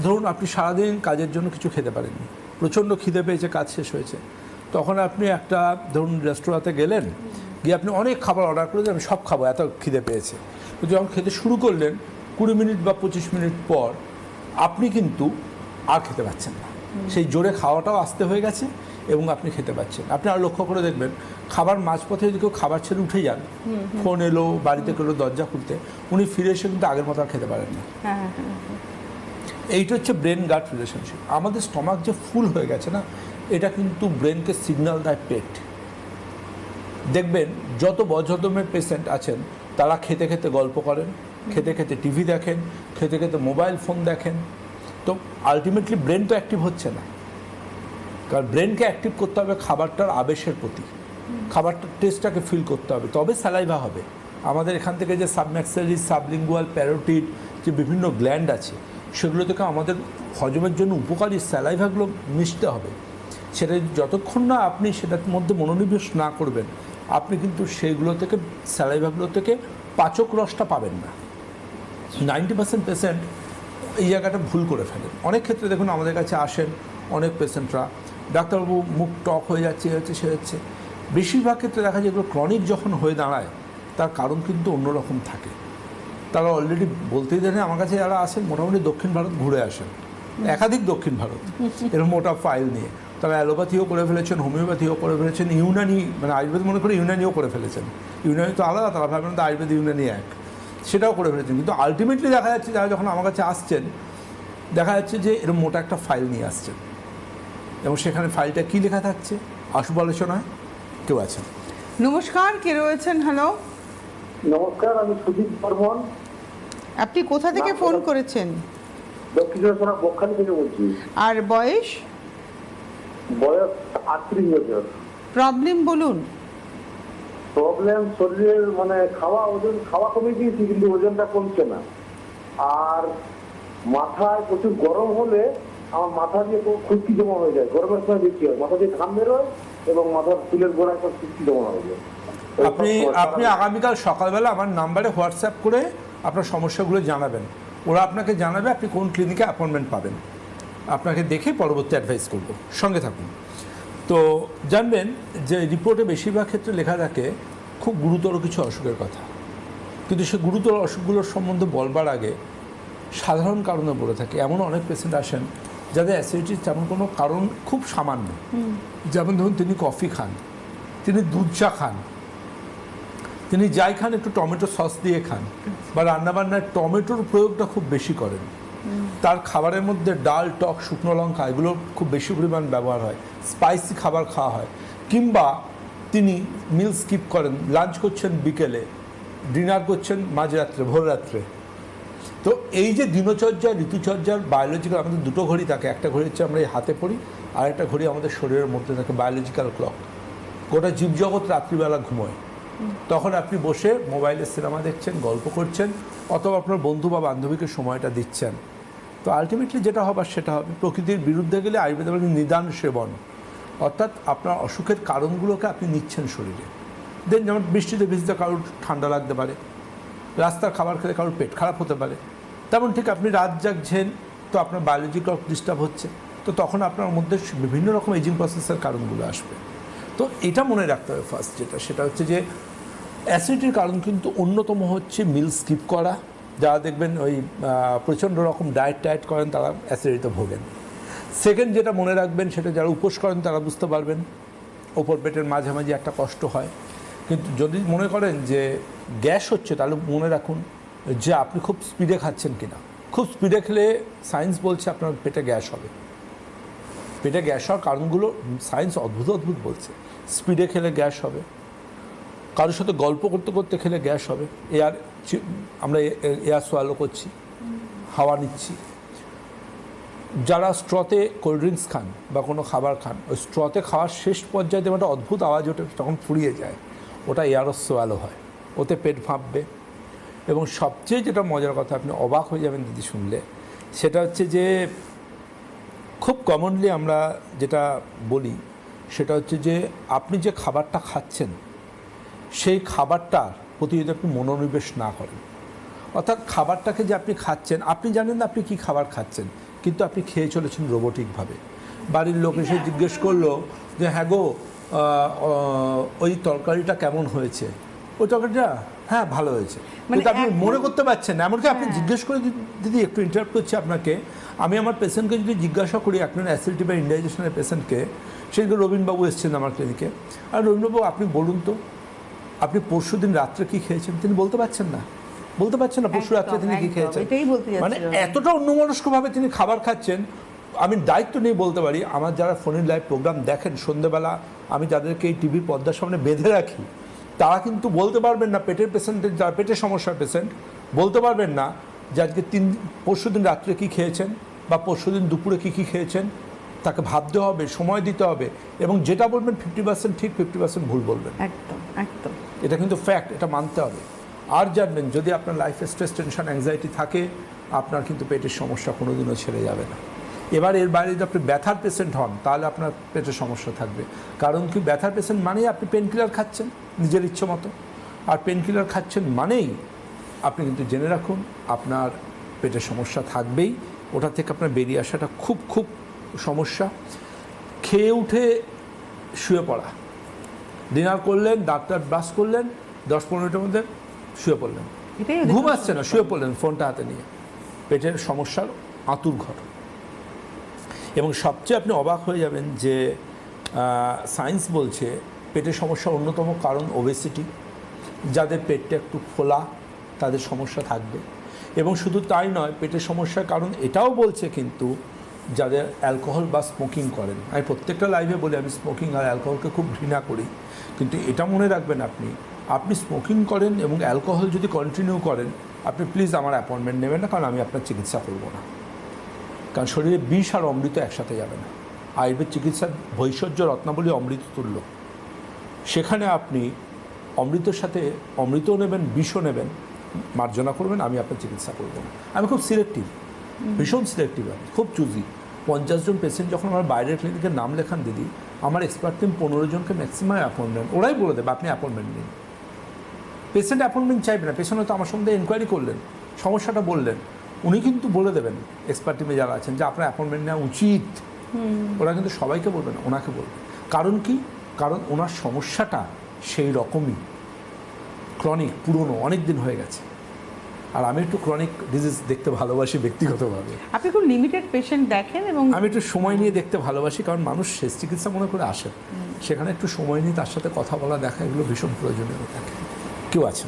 ধরুন আপনি সারাদিন কাজের জন্য কিছু খেতে পারেননি, প্রচণ্ড খিদে পেয়েছে, কাজ শেষ হয়েছে, তখন আপনি একটা ধরুন রেস্তোরাঁতে গেলেন, গিয়ে আপনি অনেক খাবার অর্ডার করে আমি সব খাবো, এত খিদে পেয়েছে। তো যখন খেতে শুরু করলেন 20 মিনিট বা 25 মিনিট পর আপনি কিন্তু আর খেতে পাচ্ছেন না, সেই জোরে খাওয়াটাও আস্তে হয়ে গেছে এবং আপনি খেতে পাচ্ছেন। আপনি আর লক্ষ্য করে দেখবেন খাবার মাঝপথে যদি কেউ খাবার ছেড়ে উঠে যান, ফোন এলো, বাড়িতে গেলো দরজা খুলতে, উনি ফিরে এসে কিন্তু আগের মতো আর খেতে পারেন না। এইটা হচ্ছে ব্রেন গাট রিলেশনশিপ। আমাদের স্টমাক যে ফুল হয়ে গেছে না, এটা কিন্তু ব্রেনকে সিগন্যাল দেয় পেট। দেখবেন যত বজ্রদমের পেশেন্ট আছেন তারা খেতে খেতে গল্প করেন, খেতে খেতে টিভি দেখেন, খেতে খেতে মোবাইল ফোন দেখেন। তো আলটিমেটলি ব্রেন তো অ্যাক্টিভ হচ্ছে না, কারণ ব্রেনকে অ্যাক্টিভ করতে হবে খাবারটার আবেশের প্রতি, খাবারটার টেস্টটাকে ফিল করতে হবে, তবে স্যালাইভা হবে। আমাদের এখান থেকে যে সাবম্যাক্সিলারি, সাবলিঙ্গুয়াল, প্যারোটিড যে বিভিন্ন গ্ল্যান্ড আছে, সেগুলো থেকে আমাদের হজমের জন্য উপকারী স্যালাইভাগুলো মিশতে হবে। সেটা যতক্ষণ না আপনি সেটার মধ্যে মনোনিবেশ না করবেন, আপনি কিন্তু সেইগুলো থেকে, স্যালাইভাগুলো থেকে পাচক রসটা পাবেন না। 90% পেশেন্ট এই জায়গাটা ভুল করে ফেলেন। অনেক ক্ষেত্রে দেখুন আমাদের কাছে আসেন অনেক পেশেন্টরা, ডাক্তারবাবু মুখ টক হয়ে যাচ্ছে, হচ্ছে সে হচ্ছে। বেশিরভাগ ক্ষেত্রে দেখা যায় এগুলো ক্রনিক যখন হয়ে দাঁড়ায় তার কারণ কিন্তু অন্যরকম থাকে। তারা অলরেডি বলতেই জানে, আমার কাছে যারা আসেন মোটামুটি দক্ষিণ ভারত ঘুরে আসেন, একাধিক দক্ষিণ ভারত, এরকম মোটা ফাইল নিয়ে। তারা অ্যালোপ্যাথিও করে ফেলেছেন, হোমিওপ্যাথিও করে ফেলেছেন, ইউনানি মানে আয়ুর্বেদ মনে করে ইউনানিও করে ফেলেছেন। ইউনানি তো আলাদা, তারা ভাবেন তো আয়ুর্বেদ ইউনানি এক, সেটাও করে ফেলেছেন। কিন্তু আলটিমেটলি দেখা যাচ্ছে যারা যখন আমার কাছে আসছেন, দেখা যাচ্ছে যে এরকম মোটা একটা ফাইল নিয়ে আসছেন এবং সেখানে ফাইলটা কী লেখা থাকছে, আশুভ আলোচনায় কেউ আছেন। নমস্কার, কে রয়েছেন? হ্যালো, নমস্কার, আমি সুদীপ বর্মন। আপনি কোথা থেকে ফোন করেছেন? দক্ষিণ চব্বিশ বকখালি থেকে বলছি। আর বয়স? বয়স 38 বছর। প্রবলেম বলুন। প্রবলেম শরীরের মানে খাওয়া কমে গিয়েছি, কিন্তু ওজনটা কমছে না। আর মাথায় প্রচুর গরম হলে আমার মাথা দিয়ে খুশকি জমা হয়ে যায়, গরমের সময় বেশি হয়, মাথা দিয়ে ঘাম বেরোয় এবং মাথার চুলের গোড়ায় সব খুশকি জমা হয়ে যায়। আপনি আগামীকাল সকালবেলা আমার নাম্বারে হোয়াটসঅ্যাপ করে আপনার সমস্যাগুলো জানাবেন, ওরা আপনাকে জানাবে আপনি কোন ক্লিনিকে অ্যাপয়েন্টমেন্ট পাবেন, আপনাকে দেখে পরবর্তী অ্যাডভাইস করব। সঙ্গে থাকুন। তো জানবেন যে রিপোর্টে বেশিরভাগ ক্ষেত্রে লেখা থাকে খুব গুরুতর কিছু অসুখের কথা, কিন্তু সে গুরুতর অসুখগুলোর সম্বন্ধে বলবার আগে সাধারণ কারণে বলে থাকে। এমন অনেক পেশেন্ট আসেন যাদের অ্যাসিডিটির তেমন কোনো কারণ খুব সামান্য, যেমন ধরুন তিনি কফি খান, তিনি দুধ চা খান, তিনি যাই খান একটু টমেটো সস দিয়ে খান, বা রান্নাবান্নায় টমেটোর প্রয়োগটা খুব বেশি করেন, তার খাবারের মধ্যে ডাল, টক, শুকনো লঙ্কা এগুলো খুব বেশি পরিমাণ ব্যবহার হয়, স্পাইসি খাবার খাওয়া হয়, কিংবা তিনি মিল স্কিপ করেন, লাঞ্চ করছেন বিকেলে, ডিনার করছেন মাঝরাত্রে, ভোর রাত্রে। তো এই যে দিনচর্যা, ঋতুচর্যার বায়োলজিক্যাল, আমাদের দুটো ঘড়ি থাকে, একটা ঘড়ি হচ্ছে আমরা এই হাতে পড়ি, আর একটা ঘড়ি আমাদের শরীরের মধ্যে থাকে বায়োলজিক্যাল ক্লক। গোটা জীবজগৎ রাত্রিবেলা ঘুমোয়, তখন আপনি বসে মোবাইলে সিনেমা দেখছেন, গল্প করছেন, অথবা আপনার বন্ধু বা বান্ধবীকে সময়টা দিচ্ছেন। তো আলটিমেটলি যেটা হবার সেটা হবে। প্রকৃতির বিরুদ্ধে গেলে আয়ুর্বেদে বলে নিদান সেবন, অর্থাৎ আপনার অসুখের কারণগুলোকে আপনি নিচ্ছেন শরীরে। দেন যেমন বৃষ্টিতে ভিজতে কারোর ঠান্ডা লাগতে পারে, রাস্তার খাবার খেলে কারোর পেট খারাপ হতে পারে, তেমন ঠিক আপনি রাত জাগছেন তো আপনার বায়োলজিক্যাল ডিস্টার্ব হচ্ছে, তো তখন আপনার মধ্যে বিভিন্ন রকম এজিং প্রসেসের কারণগুলো আসবে। তো এটা মনে রাখতে হবে ফার্স্ট, সেটা হচ্ছে যে অ্যাসিডিটির কারণ কিন্তু অন্যতম হচ্ছে মিল স্কিপ করা। যারা দেখবেন ওই প্রচণ্ড রকম ডায়েট করেন তারা অ্যাসিডিটিতে ভোগেন। সেকেন্ড যেটা মনে রাখবেন, সেটা যারা উপোস করেন তারা বুঝতে পারবেন ওপর পেটের মাঝামাঝি একটা কষ্ট হয়। কিন্তু যদি মনে করেন যে গ্যাস হচ্ছে, তাহলে মনে রাখুন যে আপনি খুব স্পিডে খাচ্ছেন কিনা। খুব স্পিডে খেলে সায়েন্স বলছে আপনার পেটে গ্যাস হবে। পেটে গ্যাস হওয়ার কারণগুলো সায়েন্স অদ্ভুত বলছে। স্পিডে খেলে গ্যাস হবে, কারোর সাথে গল্প করতে করতে খেলে গ্যাস হবে, আমরা এয়ার সোয়ালো করছি, হাওয়া নিচ্ছি। যারা স্ট্রতে কোল্ড ড্রিঙ্কস খান বা কোনো খাবার খান, ওই স্ট্রতে খাওয়ার শেষ পর্যায়ে একটা অদ্ভুত আওয়াজ ওঠে, তখন ফুরিয়ে যায়, ওটা এয়ার সোয়ালো হয়, ওতে পেট ফাঁপবে। এবং সবচেয়ে যেটা মজার কথা, আপনি অবাক হয়ে যাবেন দিদি শুনলে, সেটা হচ্ছে যে খুব কমনলি আমরা যেটা বলি সেটা হচ্ছে যে আপনি যে খাবারটা খাচ্ছেন সেই খাবারটার প্রতি যদি আপনি মনোনিবেশ না করেন, অর্থাৎ খাবারটাকে যে আপনি খাচ্ছেন, আপনি জানেন না আপনি কী খাবার খাচ্ছেন, কিন্তু আপনি খেয়ে চলেছেন রোবোটিকভাবে। বাড়ির লোক এসে জিজ্ঞেস করলো যে হ্যাঁ গো ওই তরকারিটা কেমন হয়েছে, ওই তরকারিটা হ্যাঁ ভালো হয়েছে, কিন্তু আপনি মনে করতে পারছেন না। এমনকি আপনি জিজ্ঞেস করে, দিদি একটু ইন্টারাপ্ট করছি আপনাকে, আমি আমার পেশেন্টকে যদি জিজ্ঞাসা করি আপনার অ্যাসিডিটি বা ইনডাইজেশনের পেশেন্টকে, সেদিকে রবীন্দ্রবাবু এসেছেন আমার ক্লিনিকে, আর রবীন্দ্রবাবু আপনি বলুন তো আপনি পরশু দিন রাত্রে কী খেয়েছেন, তিনি বলতে পারছেন না, পরশু রাত্রে তিনি কী খেয়েছেন। মানে এতটা অন্যমনস্কভাবে তিনি খাবার খাচ্ছেন। আমি দায়িত্ব নিয়ে বলতে পারি, আমার যারা ফোনের লাইভ প্রোগ্রাম দেখেন সন্ধ্যেবেলা, আমি যাদেরকে এই টিভির পর্দার সামনে বেঁধে রাখি, তারা কিন্তু বলতে পারবেন না, পেটের পেশেন্টের যারা পেটের সমস্যার পেশেন্ট, বলতে পারবেন না যে আজকে পরশু দিন রাত্রে কী খেয়েছেন বা পরশু দিন দুপুরে কী কী খেয়েছেন। তাকে ভাবতে হবে, সময় দিতে হবে, এবং যেটা বলবেন 50% ঠিক 50% ভুল বলবেন। একদম একদম, এটা কিন্তু ফ্যাক্ট, এটা মানতে হবে। আর জানবেন, যদি আপনার লাইফে স্ট্রেস, টেনশন, অ্যাংজাইটি থাকে, আপনার কিন্তু পেটের সমস্যা কোনোদিনও ছেড়ে যাবে না। এবার এর বাইরে যদি আপনি ব্যথার পেশেন্ট হন, তাহলে আপনার পেটের সমস্যা থাকবে। কারণ কি, ব্যথার পেশেন্ট মানেই আপনি পেন কিলার খাচ্ছেন নিজের ইচ্ছে মতো, আর পেন কিলার খাচ্ছেন মানেই আপনি কিন্তু জেনে রাখুন আপনার পেটের সমস্যা থাকবেই। ওটা থেকে আপনার বেরিয়ে আসাটা খুব খুব সমস্যা। খেয়ে উঠে শুয়ে পড়া, ডিনার করলেন, ডাক্তার ব্রাশ করলেন, 10-15 মিনিটের মধ্যে শুয়ে পড়লেন, ঘুম আসছে না, শুয়ে পড়লেন ফোনটা হাতে নিয়ে, পেটের সমস্যার আঁতুর ঘর। এবং সবচেয়ে আপনি অবাক হয়ে যাবেন যে সায়েন্স বলছে পেটের সমস্যার অন্যতম কারণ ওবেসিটি। যাদের পেটটা একটু ফোলা তাদের সমস্যা থাকবে। এবং শুধু তাই নয়, পেটের সমস্যার কারণ এটাও বলছে কিন্তু যাদের অ্যালকোহল বা স্মোকিং করেন। আমি প্রত্যেকটা লাইভে বলি আমি স্মোকিং আর অ্যালকোহলকে খুব ঘৃণা করি, কিন্তু এটা মনে রাখবেন, আপনি স্মোকিং করেন এবং অ্যালকোহল যদি কন্টিনিউ করেন, আপনি প্লিজ আমার অ্যাপয়েন্টমেন্ট নেবেন না, কারণ আমি আপনার চিকিৎসা করবো না। কারণ শরীরে বিষ আর অমৃত একসাথে যাবে না। আয়ুর্বেদ চিকিৎসার ভৈষজ্য রত্নাবলী অমৃত তুল্য। সেখানে আপনি অমৃতের সাথে অমৃতও নেবেন, বিষও নেবেন, মার্জনা করবেন, আমি আপনার চিকিৎসা করবো না। আমি খুব সিলেক্টিভ, ভীষণ সিলেক্টিভ, আমি খুব চুজি। 50 জন পেশেন্ট যখন আমার বাইরের ক্লিনিকের নাম লেখান দিদি, আমার এক্সপার্ট টিম 15 জনকে ম্যাক্সিমাম অ্যাপয়েন্টমেন্ট, ওরাই বলে দেবে আপনি অ্যাপয়েন্টমেন্ট নিন। পেশেন্ট অ্যাপয়েন্টমেন্ট চাইবে না, পেশেন্ট হয়তো আমার সঙ্গে এনকোয়ারি করলেন, সমস্যাটা বললেন, উনি কিন্তু বলে দেবেন এক্সপার্ট টিমে যারা আছেন যে আপনার অ্যাপয়েন্টমেন্ট নেওয়া উচিত। ওরা কিন্তু সবাইকে বলবে না, ওনাকে বলবে। কারণ কি, কারণ ওনার সমস্যাটা সেই রকমই ক্রনিক, পুরনো, অনেক দিন হয়ে গেছে। আর আমি একটু ক্রনিক ডিজিজ দেখতে ভালোবাসি ব্যক্তিগতভাবে। আপনি খুব লিমিটেড পেশেন্ট দেখেন এবং আমি একটু সময় নিয়ে দেখতে ভালোবাসি, কারণ মানুষ শেষ চিকিৎসা মনে করে আসে, সেখানে একটু সময় নিয়ে তার সাথে কথা বলা, দেখা, এগুলো ভীষণ প্রয়োজনীয় থাকে। কেউ আছে?